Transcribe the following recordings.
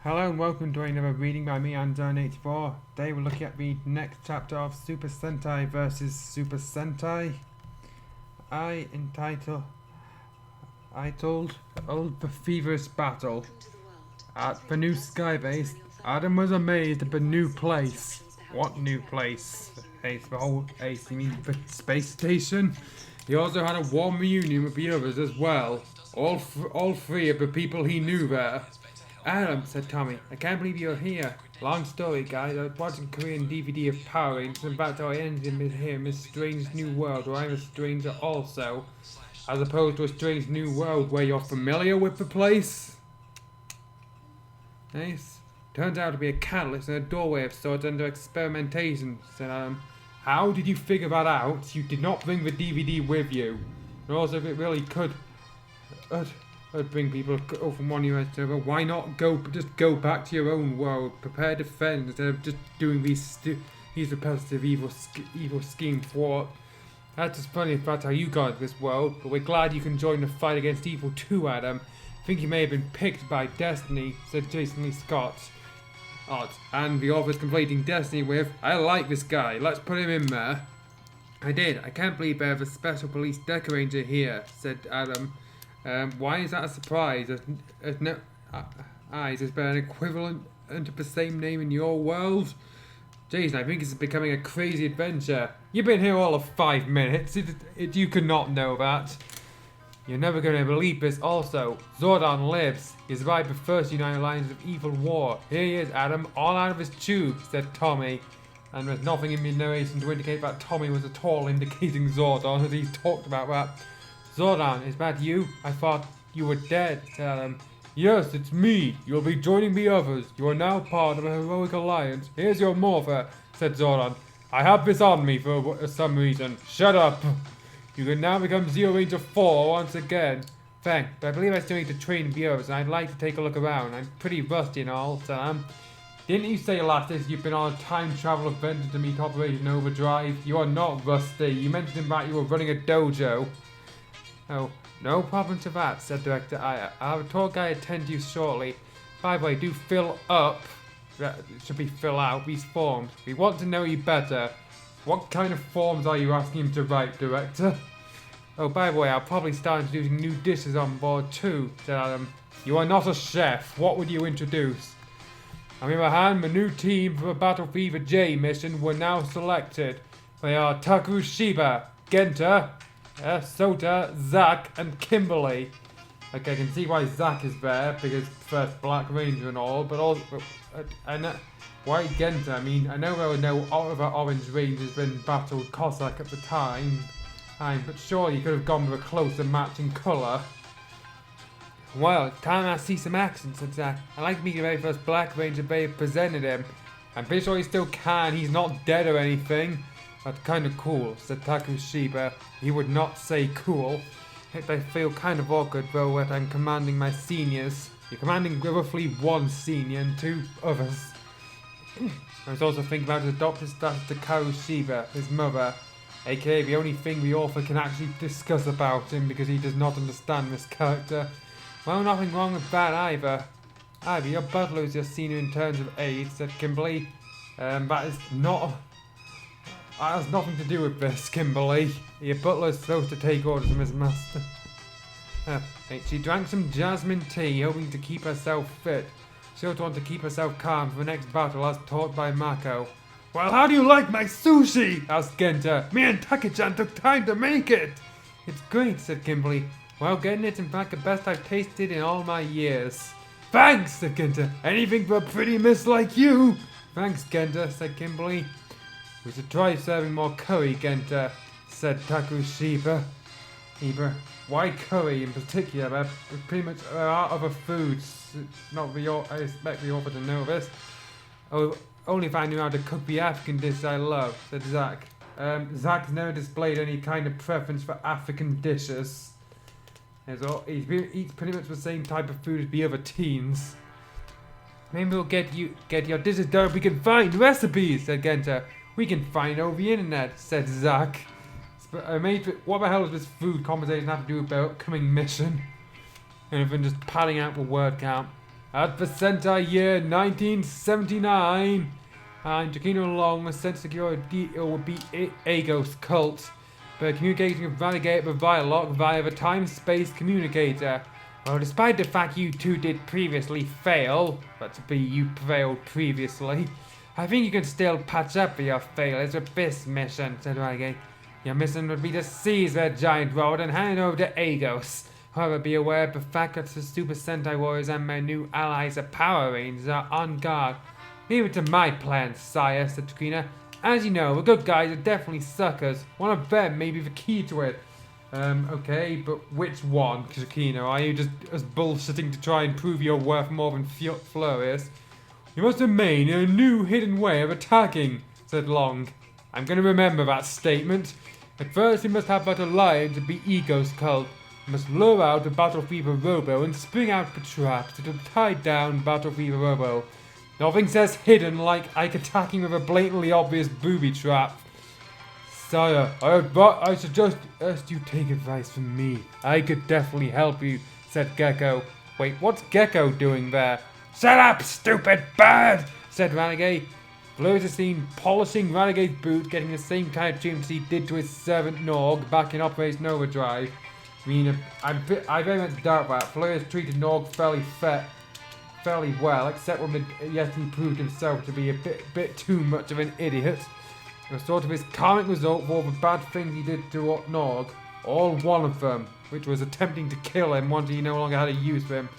Hello and welcome to another reading by me, Anton84. Today we're looking at the next chapter of Super Sentai versus Super Sentai. Titled Old Feverish Battle. At the new skybase, Adam was amazed at the new place. What new place? Ace, the whole Ace, you mean the space station? He also had a warm reunion with the others as well. All three of the people he knew there. Adam, said Tommy, I can't believe you're here. Long story, guys. I was watching Korean DVD of Power Rangers, and that's how I ended up here in this strange new world where I'm a stranger also. As opposed to a strange new world where you're familiar with the place. Nice. Turns out to be a catalyst and a doorway of sorts under experimentation, said Adam. How did you figure that out? You did not bring the DVD with you. And also, if it really could bring people from one US to another, why not just go back to your own world, prepare to defend instead of just doing these repetitive evil scheme thwart. That's just funny if that's how you got into this world, but we're glad you can join the fight against evil too, Adam. I think you may have been picked by Destiny, said Jason Lee Scott. And the author's completing Destiny with, I like this guy, let's put him in there. I did. I can't believe they have a special police decorator here, said Adam. Why is that a surprise? Is there an equivalent under the same name in your world? Jason, I think it's becoming a crazy adventure. You've been here all of 5 minutes. You could not know that. You're never going to believe this also. Zordon lives. He survived the first United Lines of Evil War. Here he is, Adam, all out of his tube, said Tommy. And there's nothing in the narration to indicate that Tommy was at all indicating Zordon as he talked about that. Zordon, is that you? I thought you were dead, said Adam. Yes, it's me. You'll be joining the others. You are now part of a heroic alliance. Here's your morpher, said Zordon. I have this on me for some reason. Shut up. You can now become Zero Ranger 4 once again. Thanks, but I believe I still need to train the others, and I'd like to take a look around. I'm pretty rusty and all, said Adam. Didn't you say last time you've been on a time travel adventure to meet Operation Overdrive? You are not rusty. You mentioned that you were running a dojo. Oh, no problem to that, said Director Aya. I'll have a tour guide attend to you shortly. By the way, do fill up, it should be fill out, these forms. We want to know you better. What kind of forms are you asking him to write, Director? Oh, by the way, I'll probably start introducing new dishes on board too, said Adam. You are not a chef. What would you introduce? On the other hand, the new team for the Battle Fever J mission were now selected. They are Taku Shiba, Genta, Sota, Zack, and Kimberly. Okay, I can see why Zack is there, because first Black Ranger and all, but also, why Genta? I mean, I know there were no other Orange Rangers when battled Cossack at the time, but surely you could have gone with a closer matching colour. Well, it's time I see some action, said Zack. I like to meet the very first Black Ranger they presented him. I'm pretty sure he still can, he's not dead or anything. That's kind of cool, said Takushiba. He would not say cool. I feel kind of awkward though when I'm commanding my seniors. You're commanding roughly one senior and two others. I was also thinking about his adopted status to Karushiba, his mother, aka the only thing the author can actually discuss about him because he does not understand this character. Well, nothing wrong with that either. Ivy, your butler is your senior in terms of age, said Kimberly. That has nothing to do with this, Kimberly. Your butler is supposed to take orders from his master. She drank some jasmine tea, hoping to keep herself fit. She also wants to keep herself calm for the next battle as taught by Mako. Well, how do you like my sushi? Asked Genta. Me and Taki-chan took time to make it. It's great, said Kimberly. Well, getting it's in fact the best I've tasted in all my years. Thanks, said Genta. Anything for a pretty miss like you. Thanks, Genta, said Kimberly. We should try serving more curry, Genta, said Takushiba. Why curry in particular? Pretty much there are other foods. I expect the author to know this. Oh, only if I knew how to cook the African dishes I love, said Zack. Zack's never displayed any kind of preference for African dishes. He eats pretty much the same type of food as the other teens. Maybe we'll get your dishes done if we can find recipes, said Genta. We can find over the internet, said Zack. What the hell does this food conversation have to do with the upcoming mission? And if I'm just padding out the word count. At the Sentai year 1979, and Takino Long was sent to secure a deal with the Agos cult by communicating with Renegade the Vialock via the time-space communicator. Well, despite the fact you two did previously fail, but to be you failed previously, I think you can still patch up for your failures with this mission, said Renegade. Your mission would be to seize their giant robot and hand it over to Agos. However, be aware of the fact that the Super Sentai Warriors and their new allies, the Power Rangers, are on guard. Leave it to my plans, sire, said Takina. As you know, the good guys are definitely suckers. One of them may be the key to it. Okay, but which one, Takina? Are you just bullshitting to try and prove your worth more than Flurious? You must remain in a new hidden way of attacking, said Long. I'm going to remember that statement. At first, we must have that alliance to be Ego's cult. We must lure out the Battle Fever Robo and spring out the traps that will tie down Battle Fever Robo. Nothing says hidden like attacking with a blatantly obvious booby trap. Sire, I suggest you take advice from me. I could definitely help you, said Gecko. Wait, what's Gecko doing there? Shut up, stupid bird, said Renegade. Flurious is seen polishing Renegade's boot, getting the same kind of treatment he did to his servant Norg back in Operation Overdrive. I mean, I very much doubt that. Flurious treated Norg fairly well, except when he proved himself to be a bit too much of an idiot. It was sort of his karmic result for all the bad things he did to Norg. All one of them, which was attempting to kill him once he no longer had a use for him.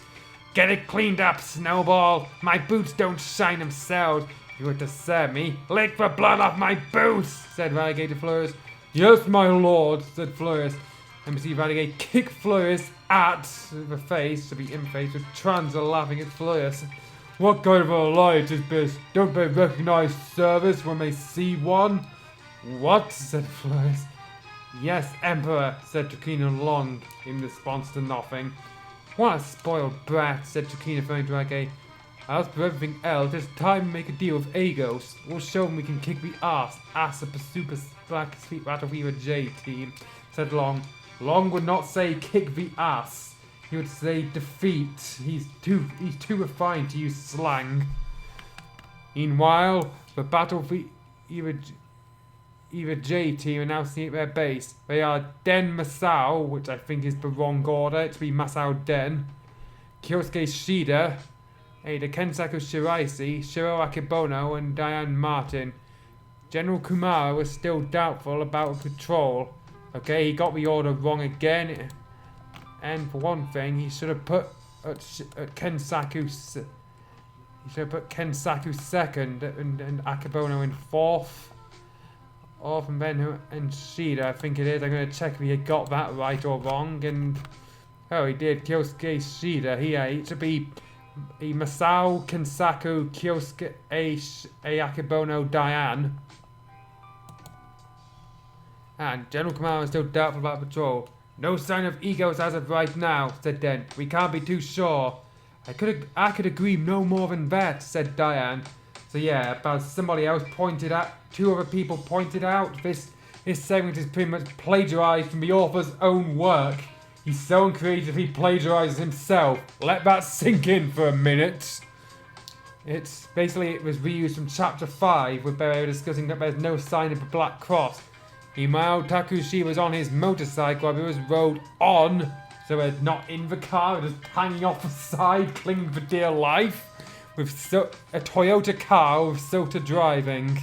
Get it cleaned up, Snowball! My boots don't shine themselves! You were to serve me. Lick the blood off my boots, said Renegade to Flurious. Yes, my lord, said Flurious. And we see Renegade kick Flurious at the face, to be in face, with Trans are laughing at Flurious. What kind of a alliance is this? Don't they recognize service when they see one? What? Said Flurious. Yes, Emperor, said Takina Long, in response to nothing. What a spoiled brat, said Takina, throwing to Renegade. As for everything else, it's time to make a deal with Agos. We'll show them we can kick the ass of the Super Black Sweet Battle Fever J team, said Long. Long would not say kick the ass. He would say defeat. He's too refined to use slang. Meanwhile, the Battle Fever J team are now seen at their base. They are Den Masao, which I think is the wrong order. It's to be Masao Den. Kyosuke Shida. Ada Kensaku Shiraisi, Shiro Akebono, and Diane Martin. General Kumara was still doubtful about the patrol. Okay, he got the order wrong again. And for one thing, he should have put Kensaku second and Akebono in fourth. Or from Ben and Shida, I think it is. I'm going to check if he got that right or wrong. And oh, he did. Kyosuke Shida. He should be Masao, Kensaku, Kyosuke, Akebono, Diane. And General Kumara is still doubtful about the patrol. No sign of Egos as of right now, said Den. We can't be too sure. I could agree no more than that, said Diane. So yeah, about somebody else pointed out, two other people pointed out, this segment is pretty much plagiarized from the author's own work. He's so uncreative he plagiarizes himself. Let that sink in for a minute. It's basically, it was reused from chapter 5, where they were discussing that there's no sign of a black cross. Meanwhile, Takushi was on his motorcycle while he was rode on, so we're not in the car, just hanging off the side, clinging for dear life, with a Toyota car with Sota driving.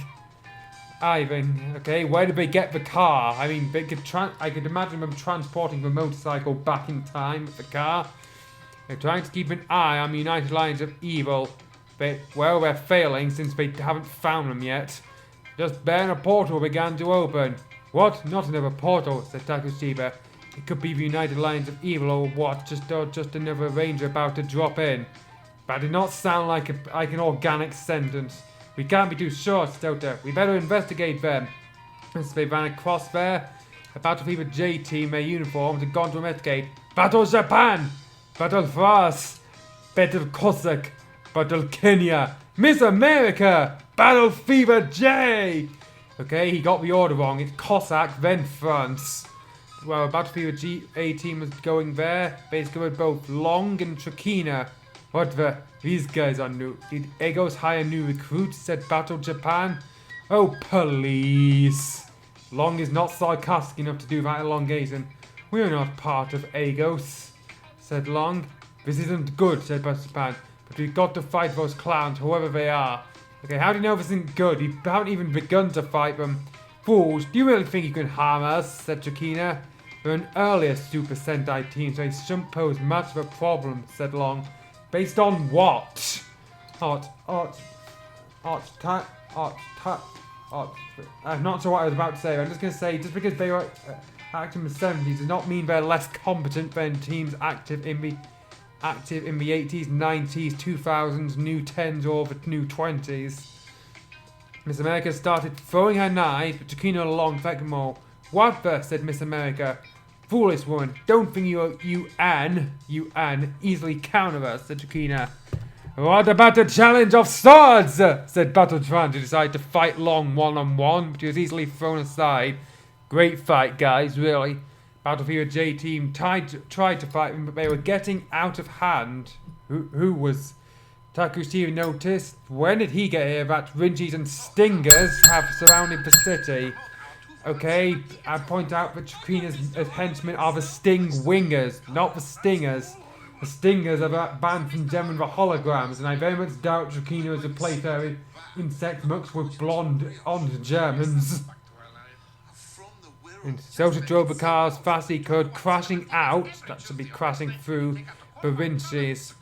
Ivan, okay, where did they get the car? I mean, I could imagine them transporting the motorcycle back in time with the car. They're trying to keep an eye on the United Alliance of Evil, but, well, they're failing since they haven't found them yet. Just then a portal began to open. What? Not another portal, said Takushiba. It could be the United Alliance of Evil or what, just another ranger about to drop in. That did not sound like an organic sentence. We can't be too sure, Sota. We better investigate them. As they ran across there, a Battle Fever J team, their uniforms, had gone to investigate. Battle Japan! Battle France! Battle Cossack! Battle Kenya! Miss America! Battle Fever J! Okay, he got the order wrong. It's Cossack, then France. Well, Battle Fever A team was going there. They discovered both Long and Trakina. What the? These guys are new. Did Egos hire new recruits? Said Battle Japan. Oh, police. Long is not sarcastic enough to do that elongation. We are not part of Egos, said Long. This isn't good, said Battle Japan. But we've got to fight those clowns, whoever they are. Okay, how do you know this isn't good? You haven't even begun to fight them. Fools, do you really think you can harm us? Said Chikina. We're an earlier Super Sentai team, so it shouldn't pose much of a problem, said Long. Based on what? I'm not sure what I was about to say. I'm just going to say, just because they were active in the 70s does not mean they're less competent than teams active in the 80s, 90s, 2000s, new 10s, or the new 20s. Miss America started throwing her knife, but Chikina Long thanked them all. What the? Said Miss America. Foolish woman, don't think you easily counter us, said Chikina. What about the challenge of swords? Said Battle Japan, who decided to fight Long one-on-one, but he was easily thrown aside. Great fight, guys, really. Battle Fever J team tried to fight him, but they were getting out of hand. Who was? Takushi noticed. When did he get here that Rinchis and Stingers have surrounded the city? Okay, I point out that Chikina's henchmen are the Sting Wingers, not the Stingers. The Stingers are banned from Gem and the Holograms, and I very much doubt Chikina is a playfair insect mixed with blonde Germans. And Sota drove the car as fast as he could, crashing out, that should be crashing through, the Rinchis.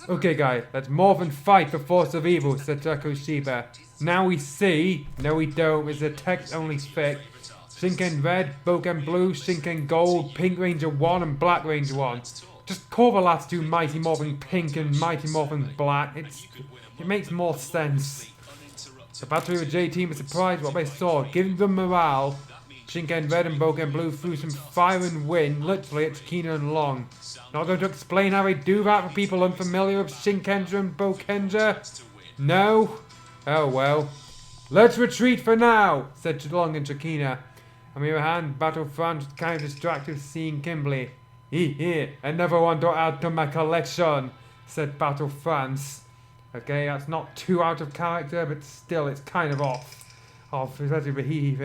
Okay guys, let's more than fight the force of evil, said Takoshiba. Now we see, no we don't, it's a text-only fic. Shinken Red, Boken Blue, Shinken Gold, Pink Ranger 1 and Black Ranger 1. Just call the last two Mighty Morphin Pink and Mighty Morphin Black. It makes more sense. The Battery of J team was surprised what they saw, giving them morale. Shinken Red and Boken Blue threw some fire and wind, literally at Chikina and Long. Not going to explain how they do that for people unfamiliar with Shinkenja and Bokenja? No? Oh well. Let's retreat for now, said Long and Chikina. On the other hand, Battle France was kind of distracted seeing Kimberly. Here, another one to add to my collection, said Battle France. Okay, that's not too out of character, but still, it's kind of off. Especially the he.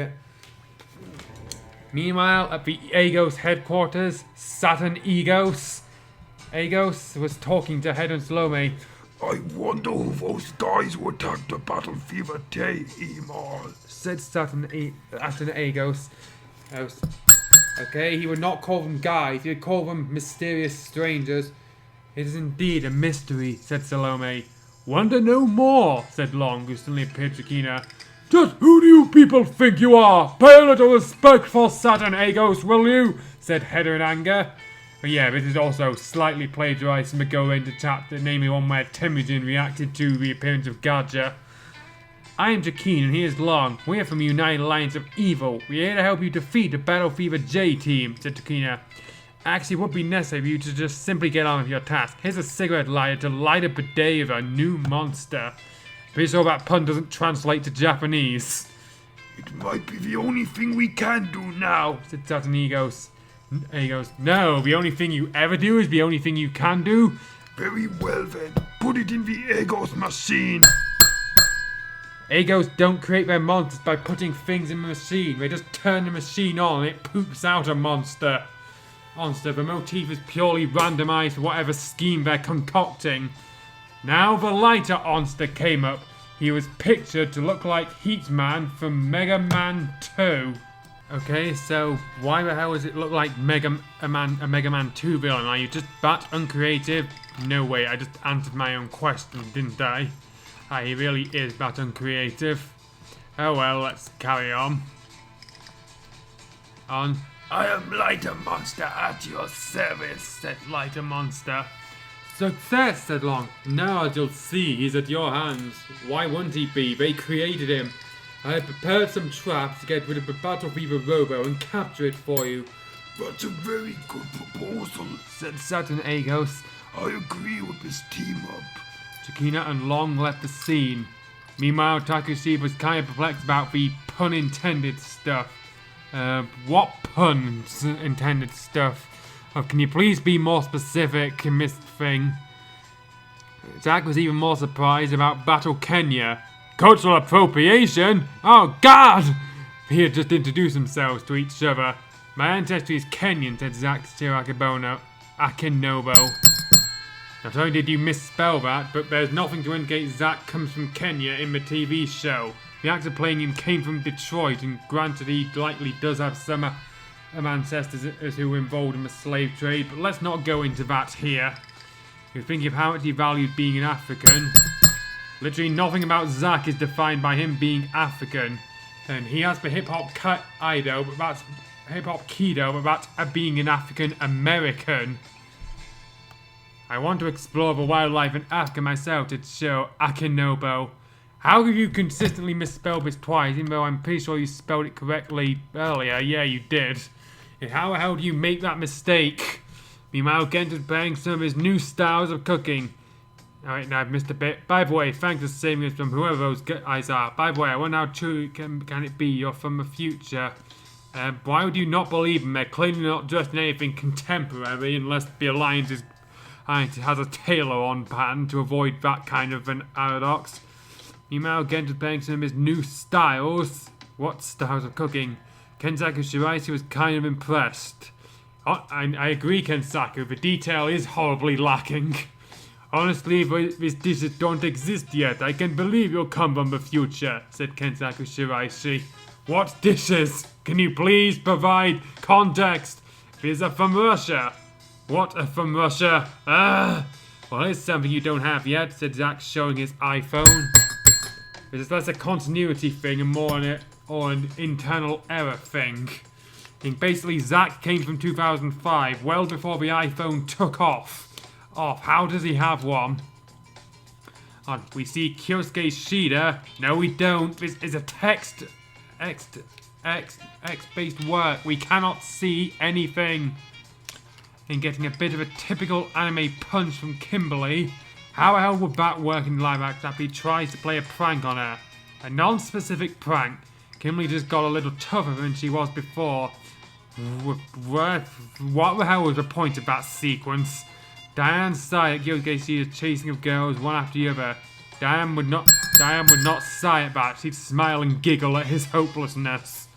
Meanwhile, at the Agos headquarters, Saturn Egos was talking to Head and Salome. I wonder who those guys who attacked the Battle Fever Day email, said Saturn Egos. Okay, he would not call them guys, he would call them mysterious strangers. It is indeed a mystery, said Salome. Wonder no more, said Long, who suddenly appeared to Chikina. Just who do you people think you are? Pay a little respect for Saturn Egos, will you? Said Header in anger. But yeah, this is also slightly plagiarized from the Go Ranger chapter, namely one where Temujin reacted to the appearance of Gaja. I am Chikina and he is Long. We are from the United Alliance of Evil. We are here to help you defeat the Battle Fever J team, said Chikina. Actually, it would be necessary for you to just simply get on with your task. Here's a cigarette lighter to light up the day of a new monster. Pretty sure that pun doesn't translate to Japanese. It might be the only thing we can do now, said Saturn Egos. No, the only thing you ever do is the only thing you can do. Very well then, put it in the Egos machine. Egos don't create their monsters by putting things in the machine. They just turn the machine on and it poops out a monster. The motif is purely randomized for whatever scheme they're concocting. Now the lighter Onster came up. He was pictured to look like Heatman from Mega Man 2. Okay, so why the hell does it look like a Mega Man 2 villain? Are you just that uncreative? No way, I just answered my own question, didn't I? He really is that uncreative. Oh well, let's carry on. I am Lighter Monster at your service, said Lighter Monster. Success, said Long. Now as you'll see, he's at your hands. Why wouldn't he be? They created him. I have prepared some traps to get rid of the Battle Fever Robo and capture it for you. That's a very good proposal, said Saturn Egos. I agree with this team-up. Chikina and Long left the scene. Meanwhile, Takushi was kind of perplexed about the pun-intended stuff. What pun-intended stuff? Oh, can you please be more specific, Miss Thing? Zack was even more surprised about Battle Kenya. Cultural appropriation? Oh God! He had just introduced themselves to each other. My ancestry is Kenyan, said Zack Akinobo. Not only did you misspell that, but there's nothing to indicate Zack comes from Kenya in the TV show. The actor playing him came from Detroit, and granted he likely does have some ancestors who were involved in the slave trade, but let's not go into that here. You're thinking of how much he valued being an African. Literally nothing about Zack is defined by him being African. And he has the hip-hop Kido, but that's hip-hop Kido, but that's being an African American. I want to explore the wildlife in Africa myself to show Akinobo. How have you consistently misspelled this twice, even though I'm pretty sure you spelled it correctly earlier? Yeah, you did. And how the hell do you make that mistake? Meanwhile, Kent is preparing some of his new styles of cooking. Alright, now I've missed a bit. By the way, thanks for saving us from whoever those guys are. By the way, I wonder how true can it be you're from the future. Why would you not believe them? They're clearly not dressed in anything contemporary unless the Alliance has a tailor on pattern to avoid that kind of an paradox. Meanwhile, Kent is preparing some of his new styles. What styles of cooking? Kensaku Shiraishi was kind of impressed. I agree, Kensaku, the detail is horribly lacking. Honestly, these dishes don't exist yet. I can believe you'll come from the future, said Kensaku Shiraishi. What dishes? Can you please provide context? These are from Russia. What are from Russia? Well, here's something you don't have yet, said Zack, showing his iPhone. This is less a continuity thing and more an internal error thing. I think basically Zack came from 2005, well before the iPhone took off. How does he have one? We see Kyosuke Shida. No, we don't. This is a text-based work. We cannot see anything. And getting a bit of a typical anime punch from Kimberly. How the hell would that work in live action after he tries to play a prank on her? A non-specific prank. Kimberly just got a little tougher than she was before. What the hell was the point of that sequence? Diane sighed at Kyosuke's chasing of girls one after the other. Diane would not sigh at that. She'd smile and giggle at his hopelessness.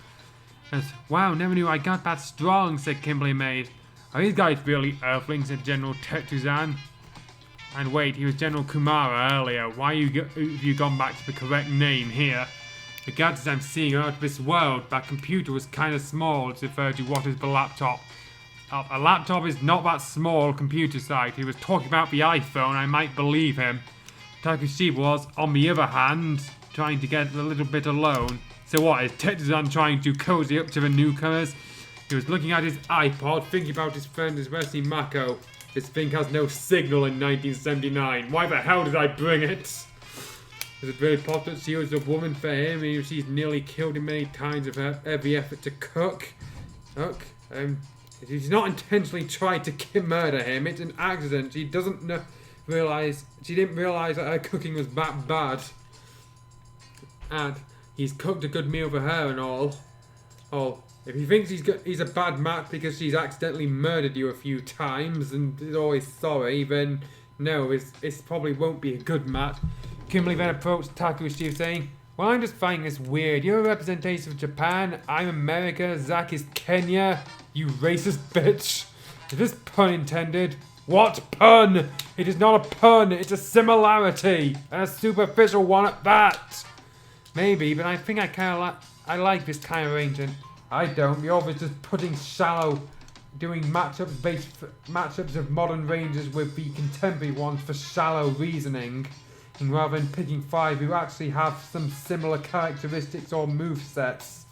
Wow, never knew I got that strong, said Kimberly amazed. Are these guys really Earthlings, said General Tetsuzan. And wait, he was General Kumara earlier. Why have you gone back to the correct name here? The gadgets I'm seeing are out of this world. That computer was kind of small. It's referred to what is the laptop. A laptop is not that small computer size. He was talking about the iPhone. I might believe him. Takushiba was, on the other hand, trying to get a little bit alone. So what, is Tetsuzan trying to cozy up to the newcomers? He was looking at his iPod, thinking about his friend Izwesi Mako. This thing has no signal in 1979. Why the hell did I bring it? Is it very popular? She was a woman for him, and she's nearly killed him many times of her every effort to cook. She's not intentionally tried to murder him. It's an accident. She didn't realize that her cooking was that bad. And he's cooked a good meal for her and all. If he thinks he's a bad match because she's accidentally murdered you a few times and is always sorry, then no, it probably won't be a good match. Kimberly then approached Takushi saying, well, I'm just finding this weird. You're a representation of Japan, I'm America, Zack is Kenya, you racist bitch. Is this pun intended? What pun? It is not a pun, it's a similarity, and a superficial one at that. Maybe, but I think I like this kind of arrangement. I don't. You're always just putting doing matchups of modern rangers with the contemporary ones for shallow reasoning, and rather than picking 5 who actually have some similar characteristics or movesets.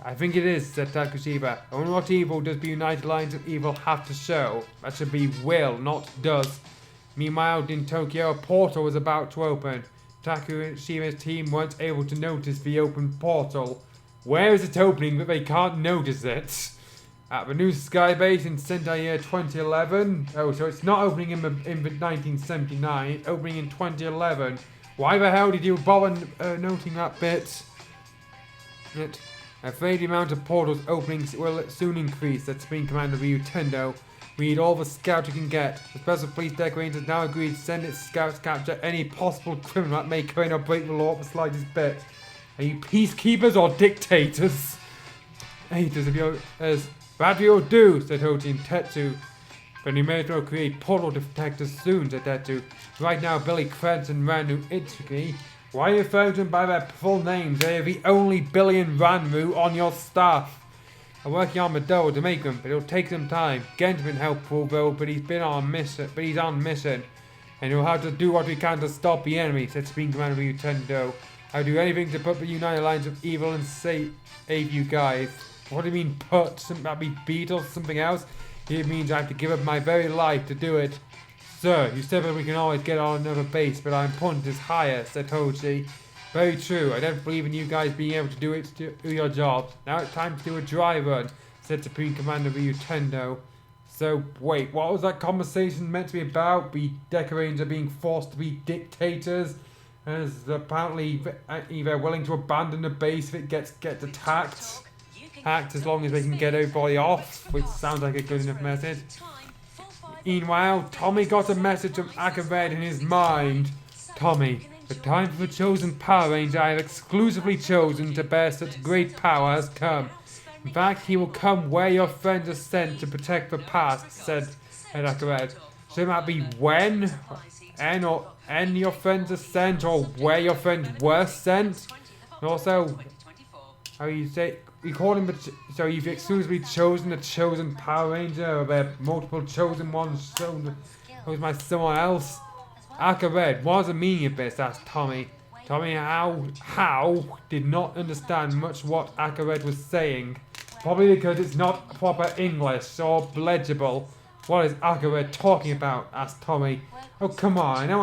I think it is, said Takushiba. I wonder what evil does the United Alliance of Evil have to show? That should be will, not does. Meanwhile, in Tokyo, a portal was about to open. Takushiba's team weren't able to notice the open portal. Where is it opening that they can't notice it? At the new sky base in Sentai year 2011. Oh, so it's not opening in 1979, opening in 2011. Why the hell did you bother noting that bit? I'm afraid the amount of portals openings will soon increase, said Supreme Commander Ryutendo. We need all the scouts we can get. The Special Police Decorator has now agreed to send its scouts to capture any possible criminal that may come in or break the law the slightest bit. Are you peacekeepers or dictators? Hey, does it go as that will do, said Hoji and Tetsu. But we may as well create portal detectors soon, said Tetsu. Right now, Billy Krebs and Ranru Itsuki. Why are you referring to them by their full names? They are the only Billy and Ranru on your staff. I'm working on Maduro to make them, but it'll take some time. Gen's been helpful though, but he's on mission. And we'll have to do what we can to stop the enemy, said Supreme Commander Ryutendo. I'll do anything to put the United Alliance of Evil and save you guys. What do you mean put? That be beat or something else? It means I have to give up my very life to do it. Sir, you said that we can always get on another base, but our importance is higher, said Hoji. Very true. I don't believe in you guys being able to do your jobs. Now it's time to do a dry run, said Supreme Commander Ryutendo. So, wait, what was that conversation meant to be about? The Decorators are being forced to be dictators? As apparently either willing to abandon the base if it gets attacked. Act as long as they can get everybody off, which sounds like a good enough message. Meanwhile, Tommy got a message from Akared in his mind. Tommy, the time for the chosen Power Ranger I have exclusively chosen to bear such great power has come. In fact, he will come where your friends are sent to protect the past, said Akared. So it might be when, or N your friends are sent, or where your friends were sent. And also, how you say, so you've exclusively chosen the chosen Power Ranger, or there are multiple chosen ones chosen by someone else? Akared, what is the meaning of this? Asked Tommy. Tommy how did not understand much what Akared was saying. Probably because it's not proper English or legible. What is Akared talking about? Asked Tommy. Oh come on, I know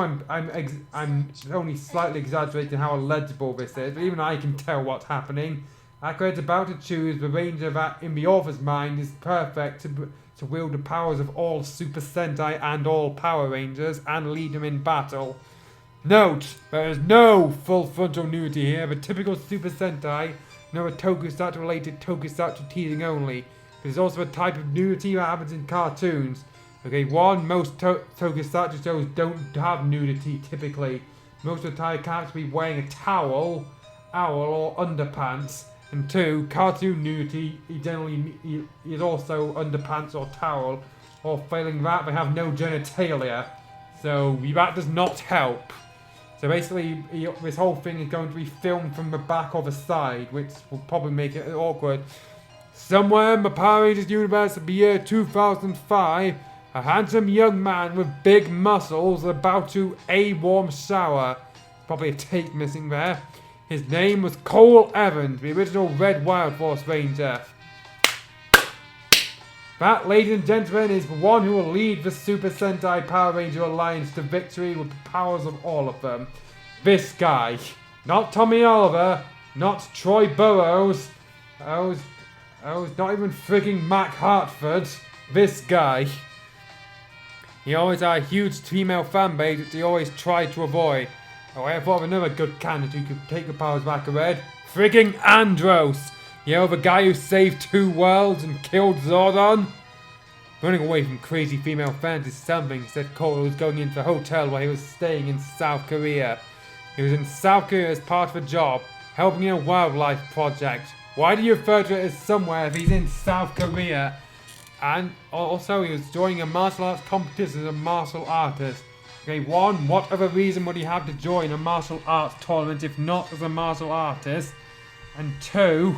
I'm only slightly exaggerating how illegible this is, but even I can tell what's happening. Akared's about to choose the ranger that in the author's mind is perfect to wield the powers of all Super Sentai and all Power Rangers and lead them in battle. Note, there is no full frontal nudity here, the typical Super Sentai, nor a tokusatsu related tokusatsu teasing only. There's also a type of nudity that happens in cartoons. Okay, most tokusatsu shows don't have nudity typically. Most of the time characters will be wearing a towel or underpants. And 2, cartoon nudity generally is also underpants or towel, or failing that they have no genitalia. So that does not help. So basically this whole thing is going to be filmed from the back or the side, which will probably make it awkward. Somewhere in the Power Rangers universe of the year 2005, a handsome young man with big muscles is about to a warm shower. Probably a take missing there. His name was Cole Evans, the original Red Wild Force Ranger. That, ladies and gentlemen, is the one who will lead the Super Sentai Power Ranger Alliance to victory with the powers of all of them. This guy. Not Tommy Oliver, not Troy Burrows. I was not even frigging Mac Hartford. This guy. He always had a huge female fan base which he always tried to avoid. Oh, I thought of another good candidate who could take the powers back of Red. Frigging Andros! You know, the guy who saved 2 worlds and killed Zordon? Running away from crazy female fans is something, said Cole, who was going into the hotel while he was staying in South Korea. He was in South Korea as part of a job, helping in a wildlife project. Why do you refer to it as somewhere if he's in South Korea? And also, he was joining a martial arts competition as a martial artist. Okay, 1, what other reason would he have to join a martial arts tournament if not as a martial artist? And 2,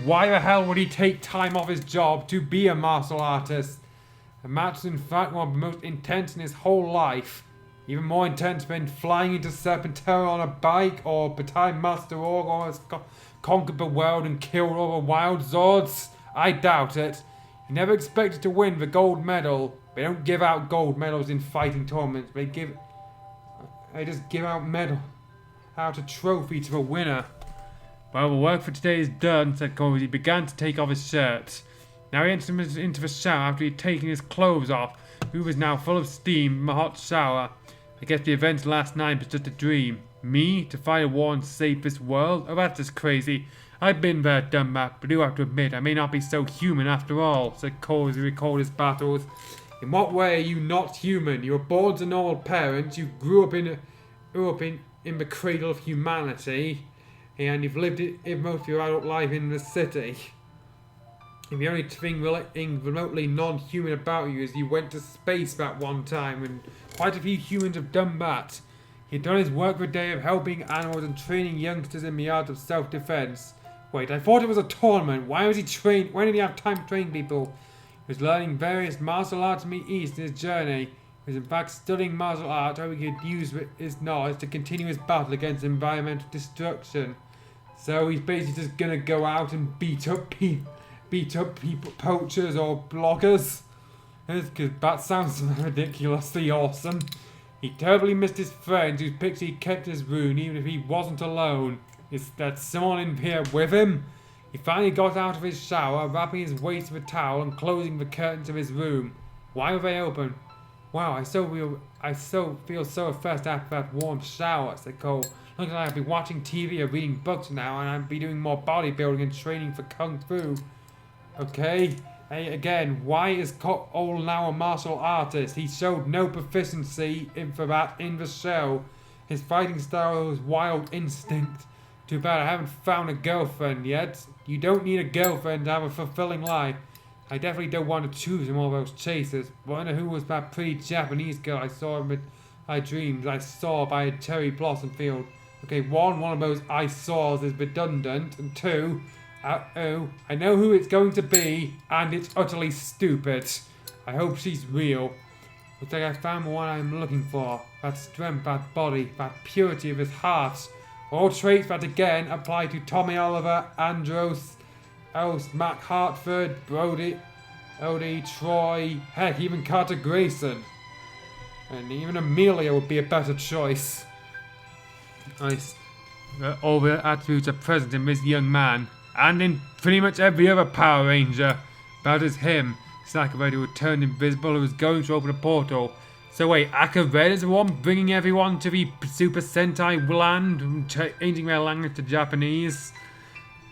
why the hell would he take time off his job to be a martial artist? The match is in fact one of the most intense in his whole life. Even more intense than flying into Serpentera on a bike, or Batai Master Org, or has conquered the world and killed all the wild Zords. I doubt it. He never expected to win the gold medal. They don't give out gold medals in fighting tournaments. They just give out a trophy to the winner. Well, the work for today is done, said Cole as he began to take off his shirt. Now he entered into the shower after he had taken his clothes off, who was now full of steam from a hot shower. I guess the events last night was just a dream. Me? To fight a war and save this world? Oh, that's just crazy. I've been there, done that, but do have to admit, I may not be so human after all, said Cole as he recalled his battles. In what way are you not human? You were born to normal parents, you grew up in the cradle of humanity, and you've lived in most of your adult life in the city. And the only thing remotely non-human about you is you went to space that one time, and quite a few humans have done that. He'd done his work for a day of helping animals and training youngsters in the art of self-defense. Wait, I thought it was a tournament. Why was he trained? When did he have time to train people? He was learning various martial arts in the East in his journey. He was in fact studying martial arts so he could use his knowledge to continue his battle against environmental destruction. So he's basically just gonna go out and beat up people, poachers or bloggers. Because that sounds ridiculously awesome. He terribly missed his friends whose picture he kept in his room even if he wasn't alone. Is there someone in here with him? He finally got out of his shower, wrapping his waist with a towel and closing the curtains of his room. Why were they open? Wow, I feel so refreshed after that warm shower, said Cole. Looks like I'll be watching TV or reading books now, and I'll be doing more bodybuilding and training for Kung Fu. Okay. Hey, again, why is Cole now a martial artist? He showed no proficiency for that in the show. His fighting style was wild instinct. Too bad I haven't found a girlfriend yet. You don't need a girlfriend to have a fulfilling life. I definitely don't want to choose from all those chasers. Wonder who was that pretty Japanese girl I saw in my dreams. I saw by a cherry blossom field. Okay, one of those I saws is redundant, and two, I know who it's going to be, and it's utterly stupid. I hope she's real. Looks like I found the one I'm looking for. That strength, that body, that purity of his heart. All traits that again apply to Tommy Oliver, Andros, Mac Hartford, Brody, Troy, heck, even Carter Grayson. And even Amelia would be a better choice. Nice. All the attributes are present in this young man, and in pretty much every other Power Ranger. About as him, Sakura who turned invisible and was going to open a portal. So wait, Aka Red is the one bringing everyone to the Super Sentai land and changing their language to Japanese?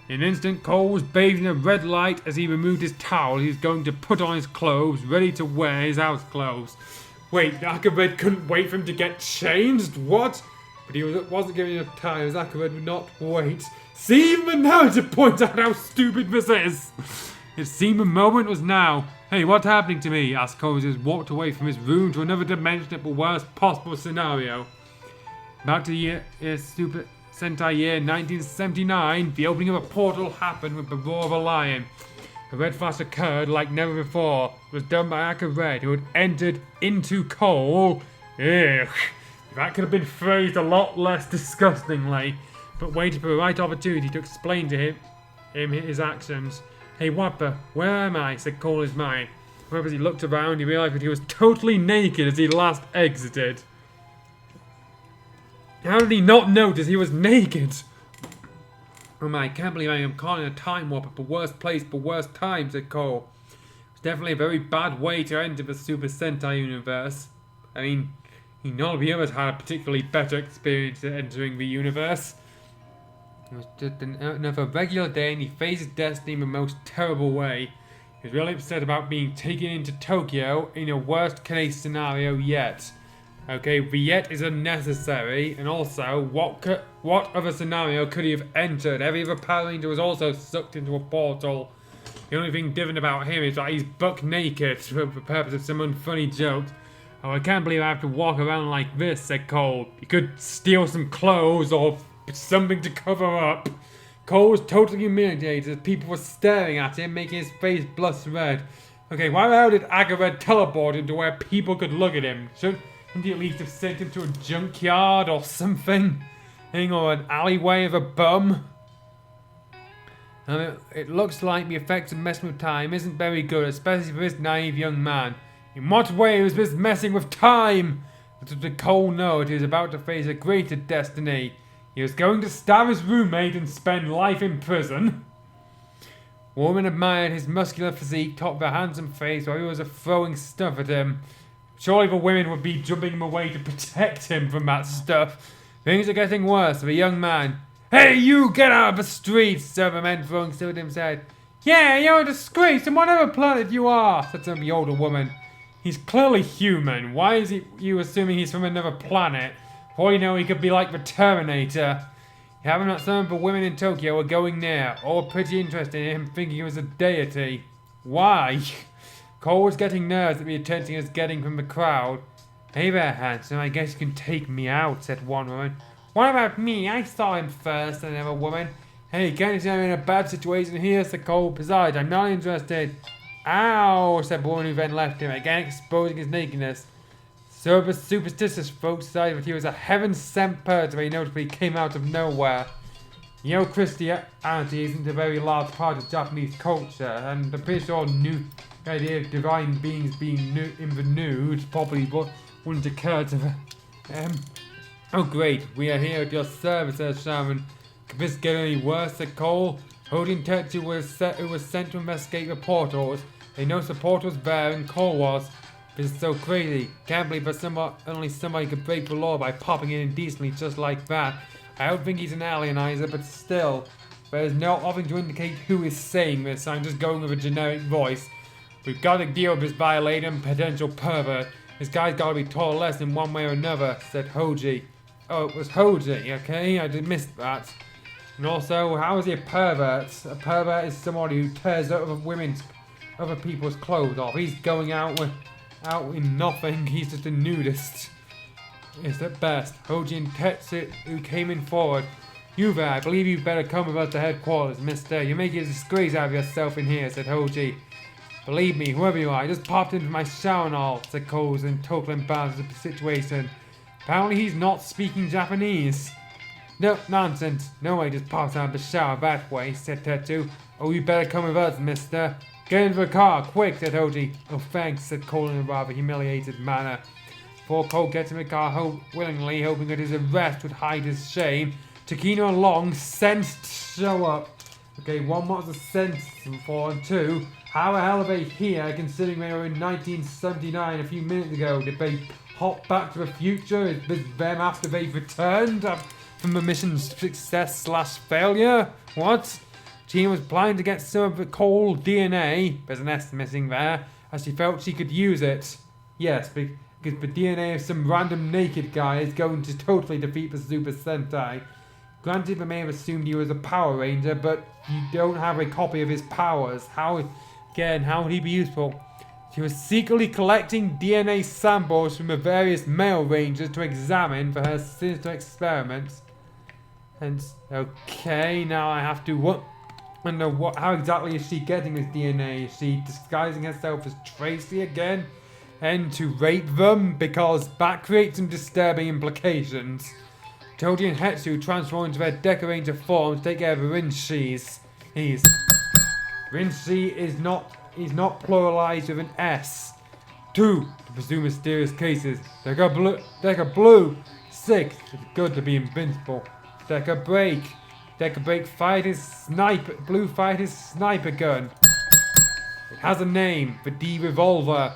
In an instant, Cole was bathed in a red light as he removed his towel. He was going to put on his clothes, ready to wear his house clothes. Wait, Aka Red couldn't wait for him to get changed? What? But he wasn't giving enough time, as Aka Red would not wait. See, even now to point out how stupid this is. It seemed the moment was now. Hey, what's happening to me? Asked Cole as he walked away from his room to another dimension of the worst possible scenario. Back to the Super Sentai year 1979, the opening of a portal happened with the roar of a lion. A red flash occurred like never before. It was done by Aka Red, who had entered into Cole. Ugh. That could have been phrased a lot less disgustingly, but waited for the right opportunity to explain to him his actions. Hey Wappa, where am I? Said Cole in his mind. However, as he looked around, he realized that he was totally naked as he last exited. How did he not notice he was naked? Oh my, I can't believe I am caught in a time warp at the worst place, the worst time, said Cole. It's definitely a very bad way to enter the Super Sentai universe. I mean, none of the others had a particularly better experience entering the universe. It was just another regular day and he faced his destiny in the most terrible way. He was really upset about being taken into Tokyo in a worst case scenario yet. Okay, the yet is unnecessary, and also, what other scenario could he have entered? Every other Power Ranger was also sucked into a portal. The only thing different about him is that he's buck naked for the purpose of some unfunny joke. Oh, I can't believe I have to walk around like this, said Cole. You could steal some clothes or something to cover up. Cole was totally humiliated as people were staring at him, making his face blush red. Okay, why the hell did Aka Red teleport him to where people could look at him? Shouldn't he at least have sent him to a junkyard or something? Or an alleyway of a bum? It looks like the effects of messing with time isn't very good, especially for this naive young man. In what way was this messing with time? Little did Cole know that he was about to face a greater destiny. He was going to stab his roommate and spend life in prison. Women admired his muscular physique, topped the handsome face while he was throwing stuff at him. Surely the women would be jumping him away to protect him from that stuff. Things are getting worse for a young man. Hey, you, get out of the streets, said the men throwing still at him said. Yeah, you're a disgrace on whatever planet you are, said some of the older woman. He's clearly human. Why is you assuming he's from another planet? For all you know, he could be like the Terminator. You haven't met some of the women in Tokyo are going there, all pretty interested in him thinking he was a deity. Why? Cole was getting nervous at the attention he was getting from the crowd. Hey there, handsome, I guess you can take me out, said one woman. What about me? I saw him first, said another woman. Hey, can't you see I'm in a bad situation here, said Cole. Besides, I'm not interested. Ow, said the woman who then left him, again exposing his nakedness. So the superstitious folks decided that he was a heaven-sent person, he notably came out of nowhere. You know, Christianity isn't a very large part of Japanese culture, and I'm pretty sure the idea of divine beings being in the nude probably wouldn't occur to them. Oh great, we are here at your service, said Shaman. Could this get any worse, said Cole. Holding Tetsu who was sent to investigate the portals. They noticed the portals there and Cole was. This is so crazy. Can't believe that only somebody could break the law by popping in indecently just like that. I don't think he's an alienizer, but still. There's nothing to indicate who is saying this, I'm just going with a generic voice. We've got to deal with this violator and potential pervert. This guy's got to be taught a lesson one way or another, said Hoji. Oh, it was Hoji, okay? I did miss that. And also, how is he a pervert? A pervert is somebody who tears other people's clothes off. He's going out in nothing. He's just a nudist. It's at best. Hoji and Tetsu, who came in forward. You there, I believe you'd better come with us to headquarters, mister. You're making a disgrace out of yourself in here, said Hoji. Believe me, whoever you are, I just popped into my shower and all, said Coles in total embarrassment of the situation. Apparently he's not speaking Japanese. No, nonsense. No way just pops out of the shower that way, said Tetsu. Oh, you better come with us, mister. Get into the car, quick, said Hoji. Oh, thanks, said Cole in a rather humiliated manner. Before Cole gets in the car willingly, hoping that his arrest would hide his shame, Takino and Long sensed to show up. Okay, one, what was the sense for, and two, how the hell are they here, considering they were in 1979 a few minutes ago? Did they hop back to the future? Is this them after they've returned from the mission's success/failure? What? Gina was planning to get some of the Cole DNA, there's an S missing there, as she felt she could use it. Yes, because the DNA of some random naked guy is going to totally defeat the Super Sentai. Granted, they may have assumed he was a Power Ranger, but you don't have a copy of his powers. How would he be useful? She was secretly collecting DNA samples from the various male rangers to examine for her sinister experiments. And, okay, now I have to wonder how exactly is she getting this DNA? Is she disguising herself as Tracy again? And to rape them? Because that creates some disturbing implications. Toji and Hetsu transform into their Deca Ranger form to take care of the Rinshis. Rinshi is not pluralized with an S. 2. To pursue mysterious cases. Deca Blue. 6. It's good to be invincible. Deca Break. Deca Break fired his sniper gun. It has a name. The D Revolver.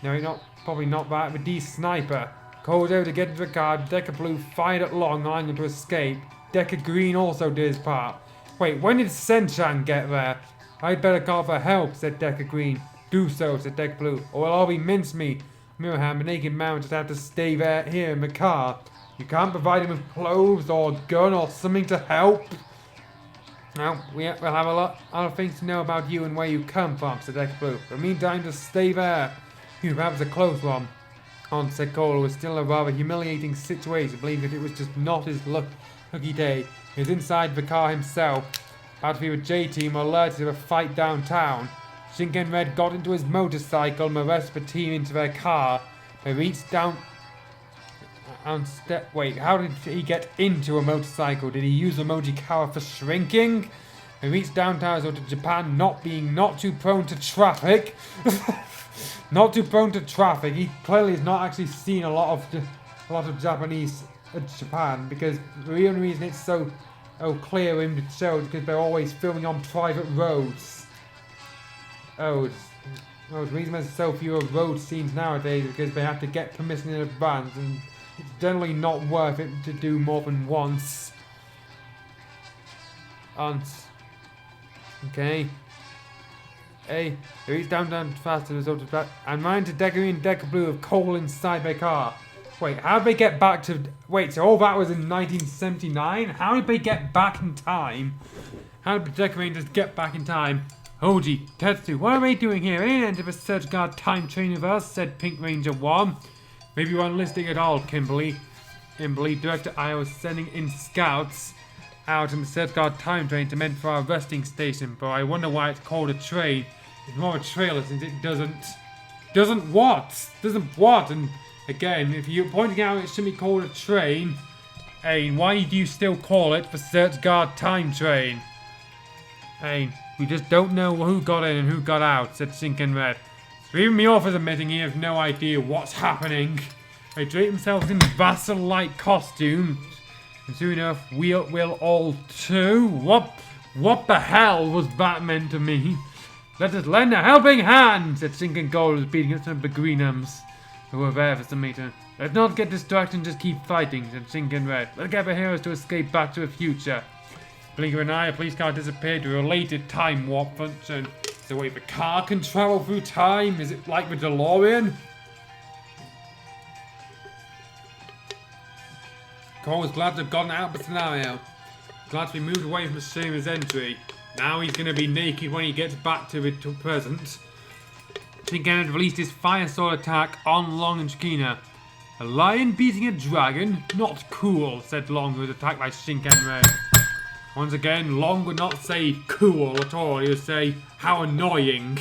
No, probably not that. The D Sniper. Called over to get into the car. Deca Blue fired at Long, allowing him to escape. Deca Green also did his part. Wait, when did Senchan get there? I'd better call for help, said Deca Green. Do so, said Deca Blue, or I'll be mincemeat. Miraham, the naked man, will just have to stay here in the car. You can't provide him with clothes or a gun or something to help? Now, we'll have a lot of things to know about you and where you come from, said Deca Blue. For the meantime, just stay there. You perhaps a close one. On said Cole, was still a rather humiliating situation, believing that it was just not his lucky day. He was inside the car himself. About to be with J-Team were alerted to a fight downtown. Shinken Red got into his motorcycle and the rest of the team into their car. They reached down... Wait, how did he get into a motorcycle? Did he use emoji power for shrinking? They reached downtown so to Japan not too prone to traffic. Not too prone to traffic. He clearly has not actually seen a lot of Japanese Japan, because the only reason it's so clear in the show is because they're always filming on private roads. Oh, Oh, the reason there's so few road scenes nowadays is because they have to get permission in advance, and it's generally not worth it to do more than once. Okay. Hey, reach down fast as a result of that. And mine to Decker and Decker Blue of coal inside their car. Wait, how did they get back to... Wait, so all that was in 1979? How did they get back in time? How did the Decker Rangers get back in time? Hoji, Tetsu, what are they doing here? They didn't enter the Search Guard time train with us, said Pink Ranger 1. Maybe you weren't listening at all, Kimberly. Director I was sending in scouts out in the Search Guard time train to meant for our resting station, but I wonder why it's called a train. It's more a trailer since it doesn't what? Doesn't what? And again, if you're pointing out it should be called a train, hey, why do you still call it the Search Guard time train? Hey, we just don't know who got in and who got out, said Shinken Red. So even me off as admitting he has no idea what's happening. They drape themselves in vassal-like costumes. And soon enough, we'll all too. What the hell was that meant to mean? Let us lend a helping hand, said Shinken Gold was beating up some of the Greenhams who were there for some meter. Let's not get distracted and just keep fighting, said Shinken Red. Let's get the heroes to escape back to the future. Blinker and I, a police car disappeared to a related time warp function. So wait, the car can travel through time? Is it like the DeLorean? Cole was glad to have gotten out of the scenario. Glad to be moved away from Shima's entry. Now he's going to be naked when he gets back to the present. Shinken had released his fire sword attack on Long and Shikina. A lion beating a dragon? Not cool, said Long, who was attacked by Shinken Red. Once again, Long would not say cool at all, he would say how annoying.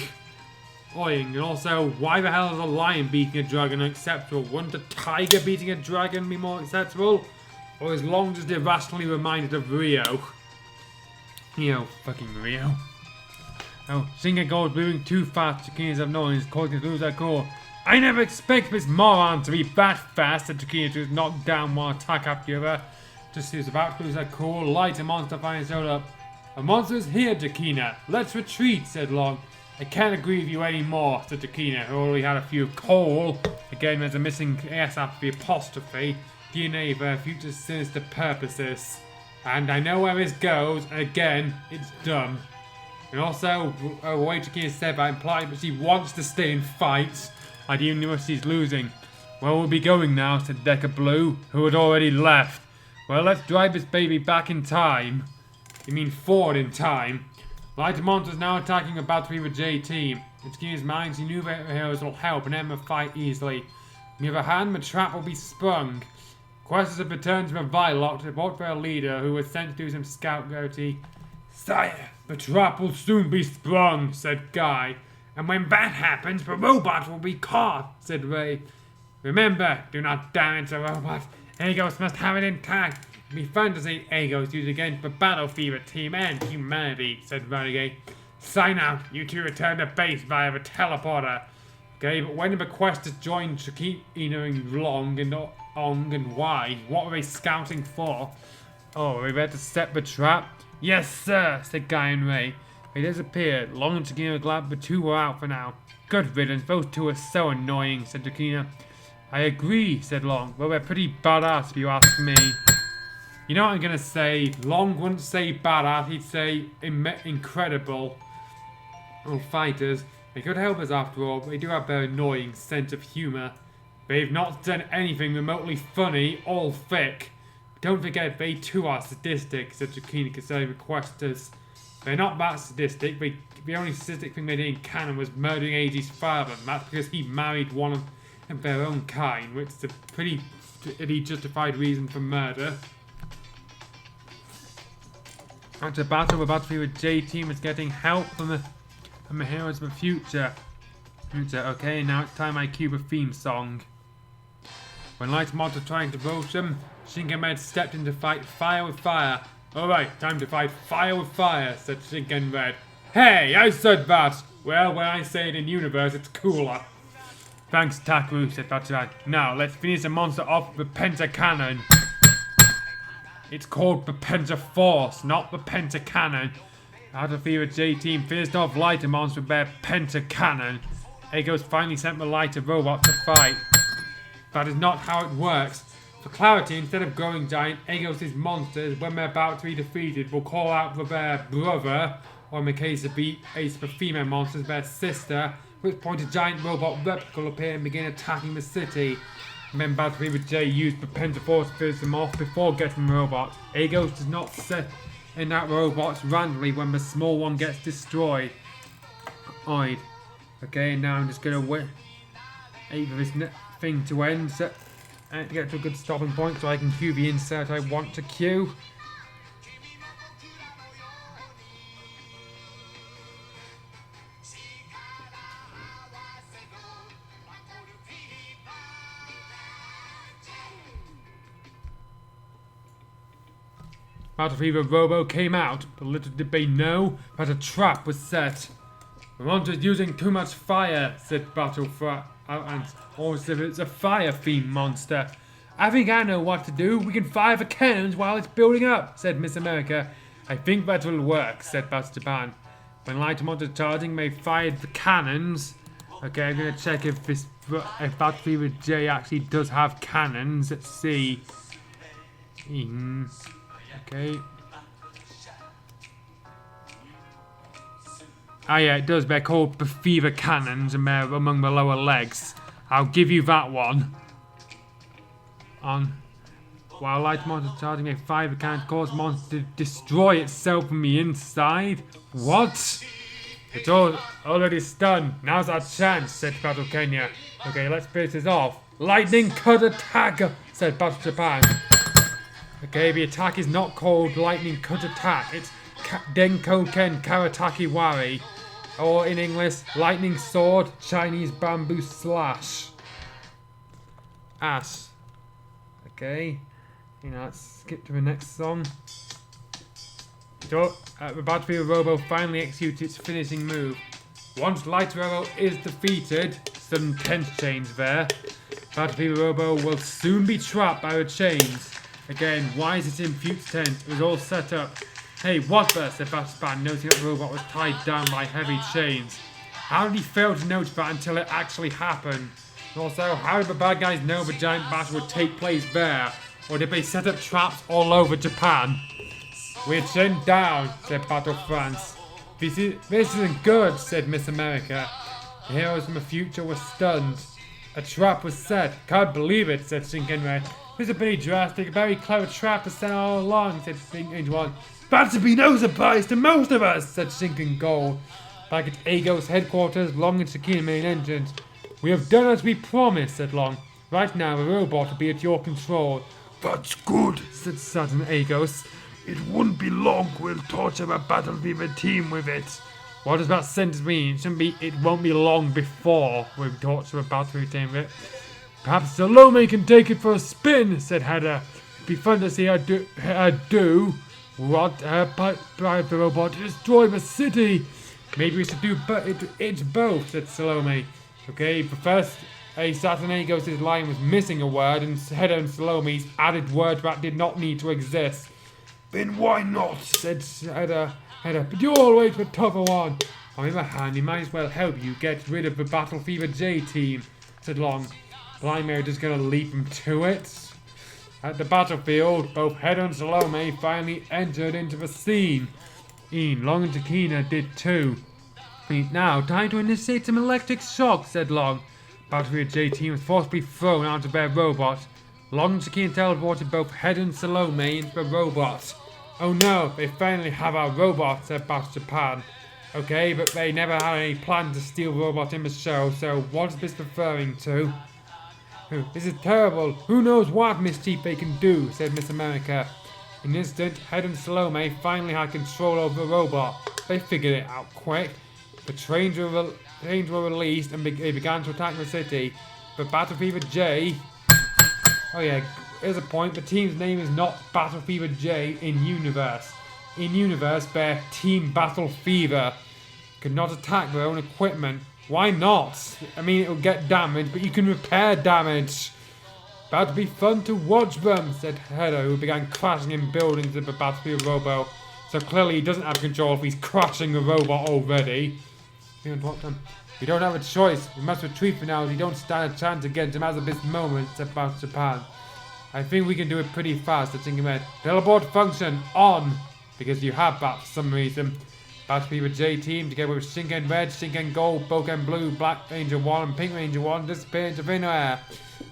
And also, why the hell is a lion beating a dragon unacceptable? Wouldn't a tiger beating a dragon be more acceptable? Or is Long just irrationally reminded of Rio? Fucking Rio. Oh, Shinken Gold moving too fast, Chikina's of noise, causing to lose her core. I never expect this moron to be that fast, said Chikina, to knock down one attack after the other. Just as he was about to lose her cool, light and monster finally showed up. A monster's here, Jakina. Let's retreat, said Long. I can't agree with you anymore, said Jakina, who already had a few coal. Again, there's a missing S after the apostrophe. DNA for future sinister purposes. And I know where this goes, and again, it's dumb. And also, the way Jakina said that implied that she wants to stay and fight. I even know if she's losing. Where we'll be going now, said Decker Blue, who had already left. Well, let's drive this baby back in time. You mean forward in time. Light Monster's now attacking about to be the J team. In Skinner's mind, he knew that the heroes will help and end the fight easily. On the other hand, the trap will be sprung. Questers have returned to the Violet to report their leader, who was sent to do some scout duty. Sire, the trap will soon be sprung, said Guy. And when that happens, the robot will be caught, said Ray. Remember, do not damage the robot. Agos must have it intact. It'd be fun to see Agos used against the Battle Fever team and humanity, said Renegade. Sign out. You two return to base via the teleporter. Okay, but when the Questers joined Shikina and Long and Ong and Y, what were they scouting for? Oh, are we ready to set the trap? Yes, sir, said Guy and Ray. They disappeared. Long and Shikina were glad the two were out for now. Good riddance, those two are so annoying, said Shikina. I agree, said Long. Well, they're pretty badass if you ask me. You know what I'm gonna say? Long wouldn't say badass, he'd say incredible. Oh, fighters. They could help us after all, but they do have their annoying sense of humour. They've not done anything remotely funny or thick. Don't forget, they too are sadistic, said Shikina concerning the Questers. They're not that sadistic, the only sadistic thing they did in canon was murdering Eiji's father, and that's because he married one of their own kind, which is a pretty justified reason for murder. After battle, we're about to be with J-Team is getting help from the heroes of the future. Okay, now it's time I cue the theme song. When Light Mod was trying to roast them, Shinken Red stepped in to fight fire with fire. Alright, time to fight fire with fire, said Shinken Red. Hey, I said that! Well, when I say it in universe, it's cooler. Thanks, Taku, said Bachelor. Now, let's finish the monster off with the Penta Cannon. It's called the Penta Force, not the Penta Cannon. Out of Fever J-Team finished off Lighter Monster with their Penta Cannon. Agos finally sent the lighter robot to fight. That is not how it works. For clarity, instead of growing giant, Agos' monsters, when they're about to be defeated, will call out for their brother, or in the case of the female monsters, their sister, at which point a giant robot replica will appear and begin attacking the city. And then Battle Fever J used the Pentaforce to finish them off before getting the robot. Agos does not set in that robots randomly when the small one gets destroyed. Okay, now I'm just gonna wait for this thing to end and to get to a good stopping point so I can cue the insert I want to cue. Battle Fever Robo came out, but little did they know that a trap was set. The monster's using too much fire, said Battle and also it's a fire-themed monster. I think I know what to do. We can fire the cannons while it's building up, said Miss America. I think that will work, said Battle Japan. When light monster charging, they fired the cannons. Okay, I'm gonna check if Battle Fever J actually does have cannons. Let's see. Okay. Ah yeah, it does. They're called the fever cannons and they're among the lower legs. I'll give you that one. While light monster charging a fiber cannon cause monster to destroy itself from the inside. What? It's all already stunned. Now's our chance, said Battle Kenya. Okay, let's finish this off. Lightning cut attack, said Battle Japan. Okay, the attack is not called Lightning Cut Attack, it's Denko Ken Karataki Wari. Or in English, Lightning Sword, Chinese Bamboo Slash. Ash. Okay, let's skip to the next song. So, the Battle Fever Robo finally executes its finishing move. Once Light Robo is defeated, sudden tense change there. Battle Fever Robo will soon be trapped by the chains. Again, why is it in future tense? It was all set up. Hey, what the? Said Batspan, noticing that the robot was tied down by heavy chains. How did he fail to notice that until it actually happened? And also, how did the bad guys know the giant battle would take place there? Or did they set up traps all over Japan? We're chained down, said Battle France. This isn't good, said Miss America. The heroes from the future were stunned. A trap was set. Can't believe it, said Shinkenrei. This is a pretty drastic, very clever trap was set all along, said Angel One. That should be no surprise to most of us, said Sinking Gold. Back at Agos headquarters, Long and Shakina main entrance. We have done as we promised, said Long. Right now, the robot will be at your control. That's good, said Sudden Agos. It won't be long we'll torture a Battle Fever team with it. What does that sentence mean? It won't be long before we torture a Battle Fever team with it. Perhaps Salome can take it for a spin, said Hedda. It'd be fun to see her do what by the robot to destroy the city. Maybe we should do it's both, said Salome. Okay, but first, Saturn Agos' line was missing a word, and Hedda and Salome's added word that did not need to exist. Then why not? Said Hedda, but you always the tougher one. On the other hand, he might as well help you get rid of the Battle Fever J team, said Long. Blind Mary just gonna leap him to it. At the battlefield, both Hedda and Salome finally entered into the scene. Long and Takina did too. Now, time to initiate some electric shock, said Long. Battlefield J team was forcibly thrown out of their robot. Long and Takina teleported both Hedda and Salome into the robot. Oh no, they finally have our robot, said Battle Japan. Okay, but they never had any plan to steal the robot in the show, so what is this referring to? This is terrible. Who knows what mischief they can do, said Miss America. In an instant, Hedda and Salome finally had control over the robot. They figured it out quick. The trains were released and they began to attack the city. But Battle Fever J... Oh yeah, here's a point. The team's name is not Battle Fever J in Universe. In Universe, they're Team Battle Fever. Could not attack their own equipment. Why not? I mean, it'll get damaged, but you can repair damage. About to be fun to watch them, said Hedda, who began crashing in buildings of the Battlefield Robo. So clearly he doesn't have control if he's crashing the robot already. We don't have a choice. We must retreat for now. We don't stand a chance against him as of this moment, said Battle Japan. I think we can do it pretty fast, said Shinken Red. Teleport function on! Because you have that for some reason. Battle Fever J team together with Shinken Red, Shinken Gold, Boken Blue, Black Ranger 1 and Pink Ranger 1 disappear into thin air.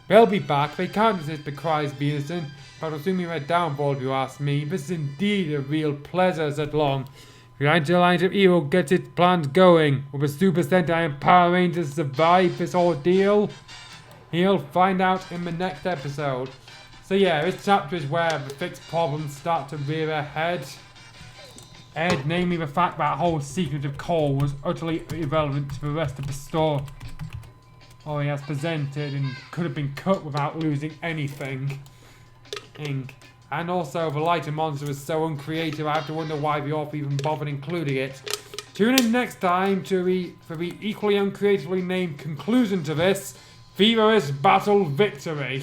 They'll be back. They can't resist the cries Venison. But it'll soon be their downfall if you ask me. This is indeed a real pleasure, said Long. The Alliance of Evil gets its plans going. Will the Super Sentai and Power Rangers survive this ordeal? He'll find out in the next episode. So yeah, this chapter is where the fixed problems start to rear their head. Namely the fact that whole sequence of Cole was utterly irrelevant to the rest of the story. He has presented and could have been cut without losing anything. And also, the lighter monster is so uncreative, I have to wonder why the author even bothered including it. Tune in next time for the equally uncreatively named conclusion to this, Feverish Battle Victory.